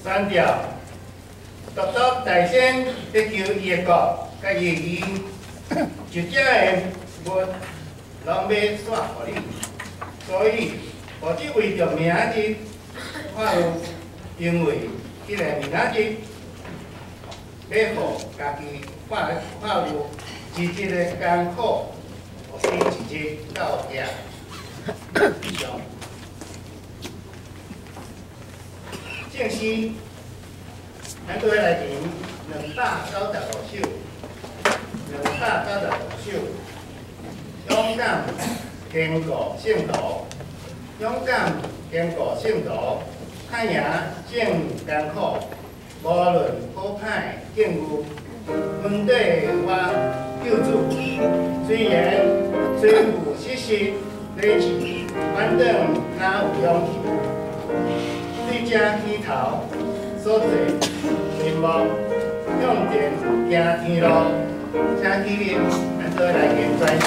删掉，独独大仙要求伊的国甲伊的义，就这的物拢要煞互你，所以我只为着明日发有，因为即个明仔日要互家己发有一日的艰苦，互伊一日到家。以上。正诗，咱倒来填295首，295首。勇敢坚固圣徒，勇敢坚固圣徒，太阳正艰苦，无论好歹境遇，阮对我救主。虽然虽有失失礼志，反正哪有勇气？对这起头所做面目，向前行天路，请起立，咱做来念全首。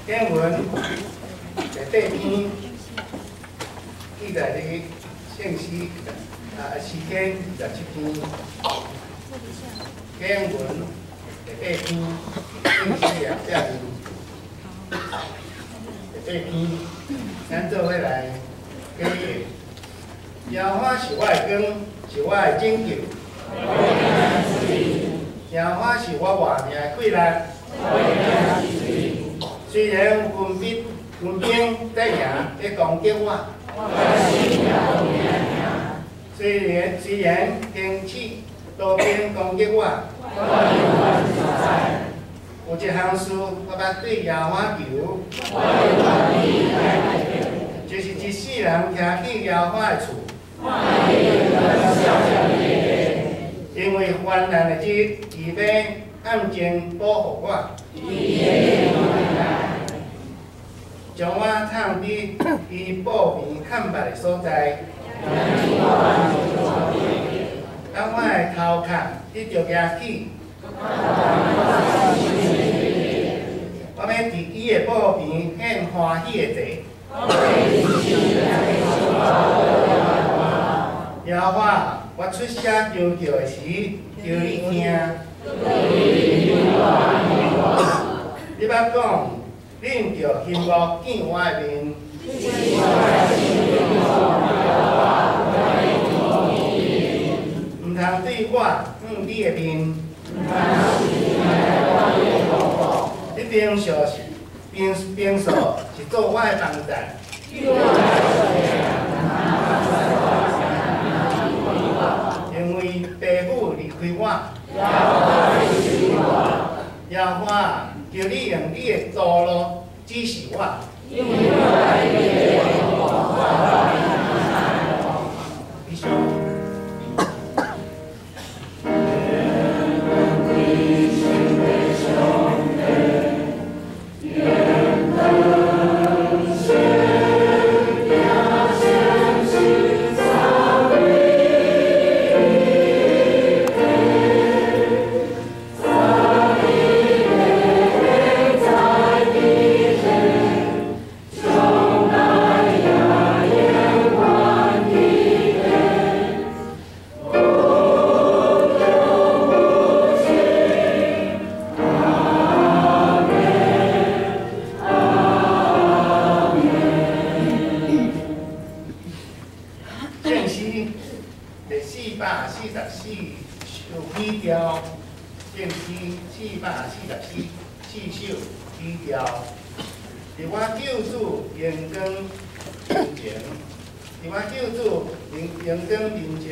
经文第8篇记载的信息诗篇27篇，经文第8篇信息写明第8篇，咱做伙来解释。耶和华是我的光，是我的拯救。耶和华是我活命的气力。虽然有军兵在营在攻击我，虽然天气多兵攻击我，有一项事我捌对耶和华求，就是一世人徛去耶和华的厝，因为患难的日，伊要暗中保护我，将我藏伫伊布边看白的所在。当我的头壳伫着举起，我要伫伊的布边献欢喜的祭。耶和华，我出声求救的时，求你听。你捌讲，恁着幸福见我的面。唔通对我你的面。你平素是做我的帮站。因为父母离开我，耶和华求你用你的道路指示我。以上。伫我救主荣光面前，伫我救主荣光面前，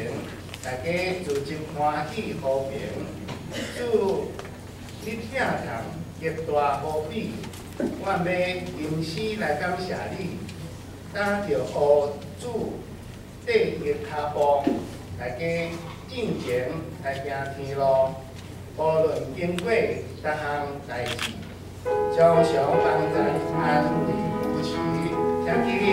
大家自执欢喜和平。主，你疼痛极大无比，我要用心来感谢你。当着乌主缀伊的脚步，大家进前来行天路，无论经过逐项代志。常常帮助安慰扶持，请起立，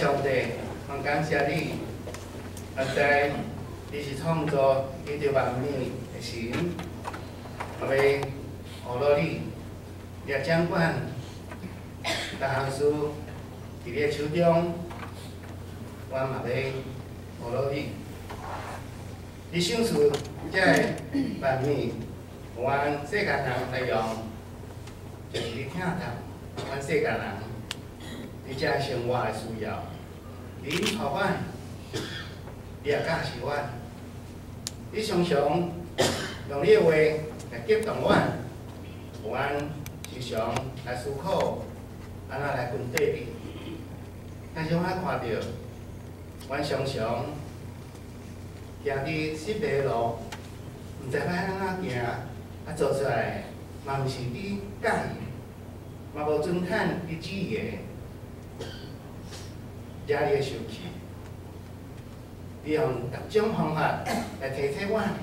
上帝，我感谢你，在你是创造宇宙万物的神，我要学了你，也掌管各项事伫你的手中，我嘛要学了你。你想出这万物，阮世间人来用，就是你听透，阮世间人你这生活的需要，你带阮，你也教示阮，你常常用你的话来激动阮，阮时常来思考，安怎来分对你。但是我看到，阮常常行伫失败的路，毋知要安怎行，做出来嘛毋是你介意，嘛无遵趁你旨意的，惹你生气。你用各种方法来提醒阮，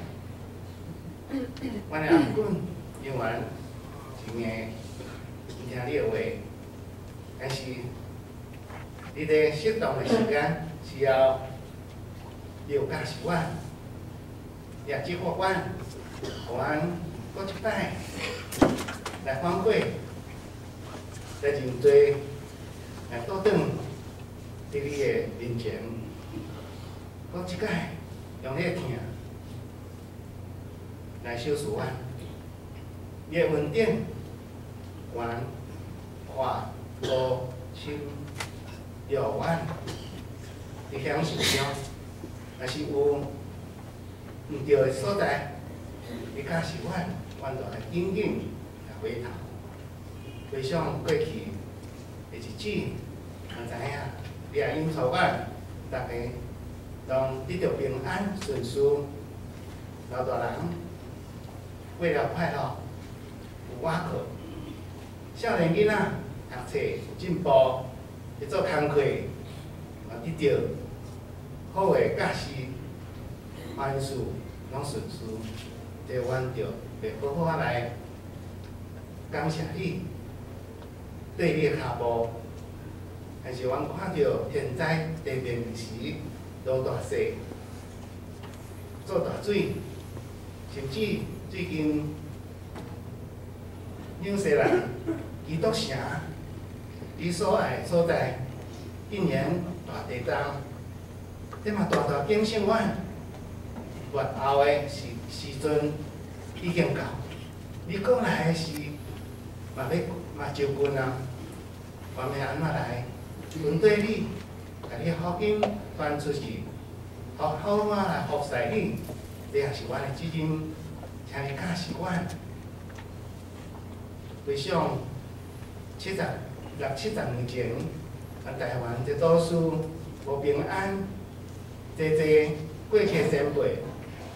阮的阿滚永远是硬听你的话，但是你在适当的时间需要你有教示阮，也激发阮，互阮搁一摆来反悔，来认罪，来倒转伫你的面前，搁一摆用你的疼来小事阮，你的恩典源化无深了阮，你享受了。若是有毋对的所在，你教示阮，阮就来紧紧来回头，回想过去的日子，我知影你也应酬阮，大家拢得到平安顺遂，老大人过了快乐，有瓦靠；少年囡仔读册有进步，会做工课，嘛得到好的教师，万事拢顺遂，这阮着要好好来感谢你对你的下步。但是阮看到现在地面时落大雪，做大水，甚至最近纽西兰基督城，你所在所在竟然大地震。这嘛大大警醒阮，越后的时阵已经到，你过来的时，嘛照顾啊，我们安怎来面对你，甲你好紧传出去，好怎来服侍你，这也是阮的责任，请你教示阮。回想60、70年前，咱台湾这岛屿无平安。济过去前辈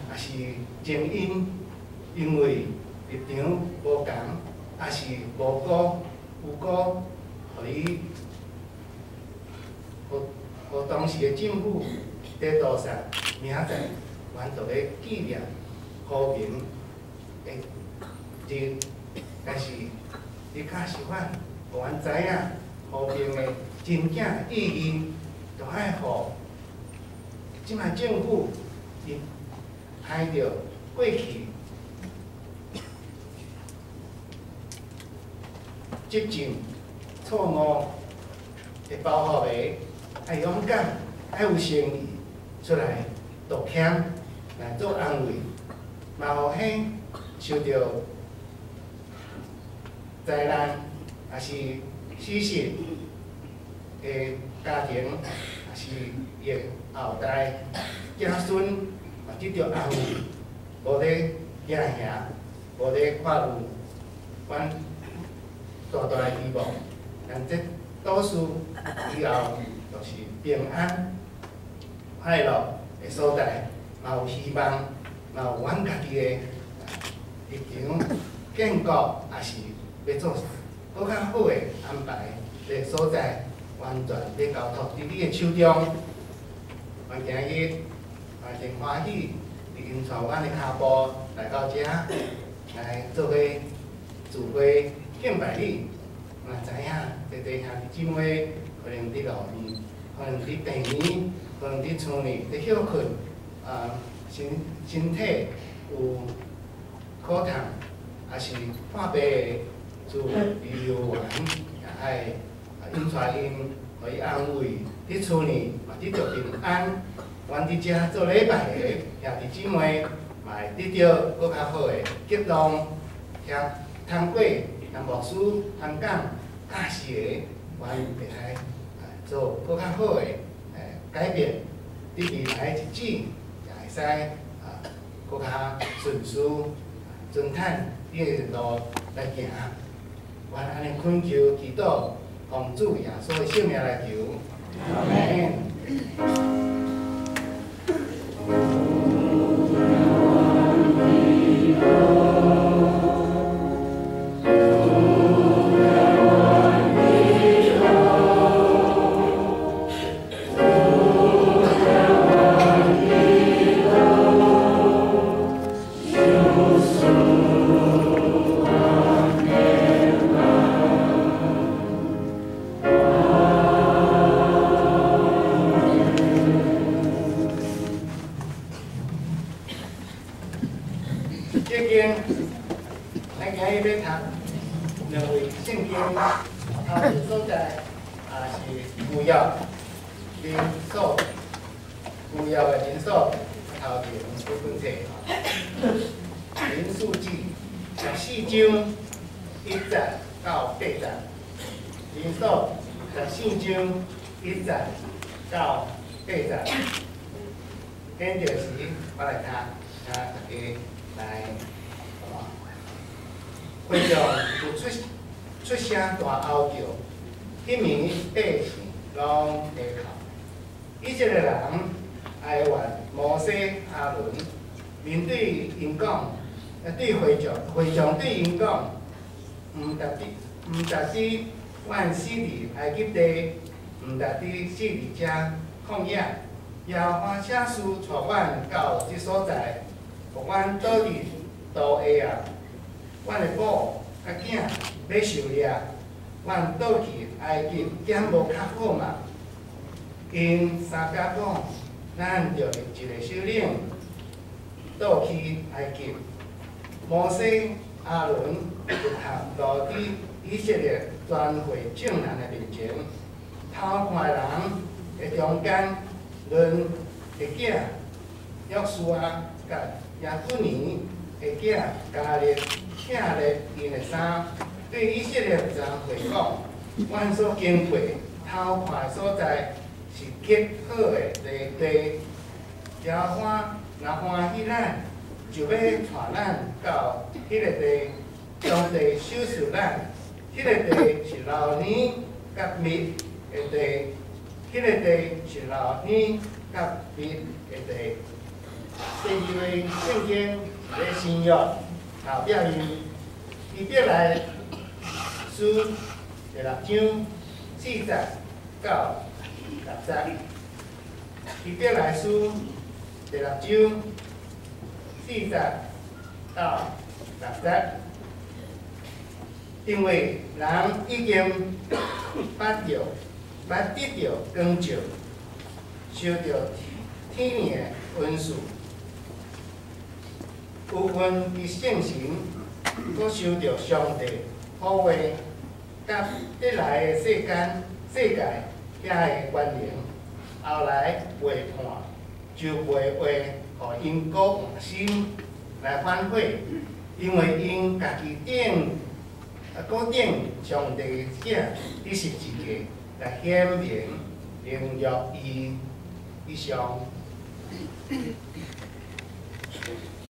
也是正因为立场无同，也是无辜，互你，互当时的政府在屠杀，明仔载阮就要纪念和平的日，但是你教示阮，互阮知影和平的真正意义，就爱互。即卖政府伊害着过去执政错误的包袱的，爱勇敢，爱有诚意出来道歉，来做安慰，嘛互迄受到灾难也是死失的家庭，也是伊的后代子孙嘛得到安慰，无咧惊吓，无咧看有阮大大的希望。但这岛屿以后就是平安、快乐的所在，嘛有希望，嘛有阮家己的立场、建国，也是要做更较好的安排的所在，完全要交托伫你的手中。我今日真欢喜，伫因带阮的脚步来到遮，来做伙聚会敬拜你。我知影，这兄弟姊妹可能伫路边，可能伫病院，可能伫厝里伫休困，身体有苦痛，也是看病的做医疗员，也爱引出因，互伊安慰。伫厝里嘛得到平安，阮伫遮做礼拜的兄弟姊妹，嘛会得到搁较好的激动，听通过咱牧师通讲教示的，阮会来做搁较好的改变，伫未来的日子也会使搁较顺遂、顺坦你的路来行。阮安尼恳求祈祷，奉主耶稣的圣名来求。阿门。会上有出声大吼叫，迄名百姓拢低头。以色列人哀怨摩西、阿伦，面对因讲，对会众对因讲，毋值得阮死伫埃及地，毋值得死伫遮旷野。耶和华请使带阮到即所在，互阮倒伫刀下啊！阮的某甲囝要受掠，阮倒去埃及，减无较好嘛？因三家讲，咱着一个首领倒去埃及。摩西、阿伦一合落伫以色列全会众人的面前，偷看人的中间，论的囝约书亚甲亚古尼的囝加列。请咧因的衫，对以色列人会讲，阮所经过、偷看所在是极好的地。耶和华若欢喜咱，就要带咱到迄个地，将地收受咱。迄个地是老年甲蜜的地，迄个地是老年甲蜜的地。第二位圣经是咧新约。后壁伊必来书第6章40到60，伊必来书第6章40到60，因为人已经捌得到光照，受到天命的恩赐。有份伫圣神，阁受到上帝保护，甲得来的世界遐的关联，后来背叛，就袂话，互因果换心来反悔，因为因家己固定上帝者伫十字架来显明荣耀伊以上。